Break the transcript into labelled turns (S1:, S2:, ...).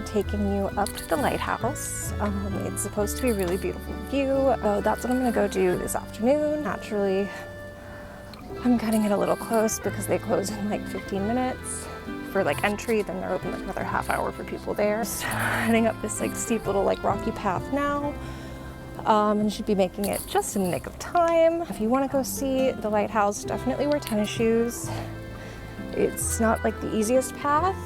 S1: Taking you up to the lighthouse. It's supposed to be a really beautiful view. That's what I'm gonna go do this afternoon. Naturally, I'm cutting it a little close because they close in like 15 minutes for like entry, then they're open like another half hour for people there. Just heading up this like steep little like rocky path now. And should be making it just in the nick of time. If you want to go see the lighthouse, definitely wear tennis shoes. It's not like the easiest path.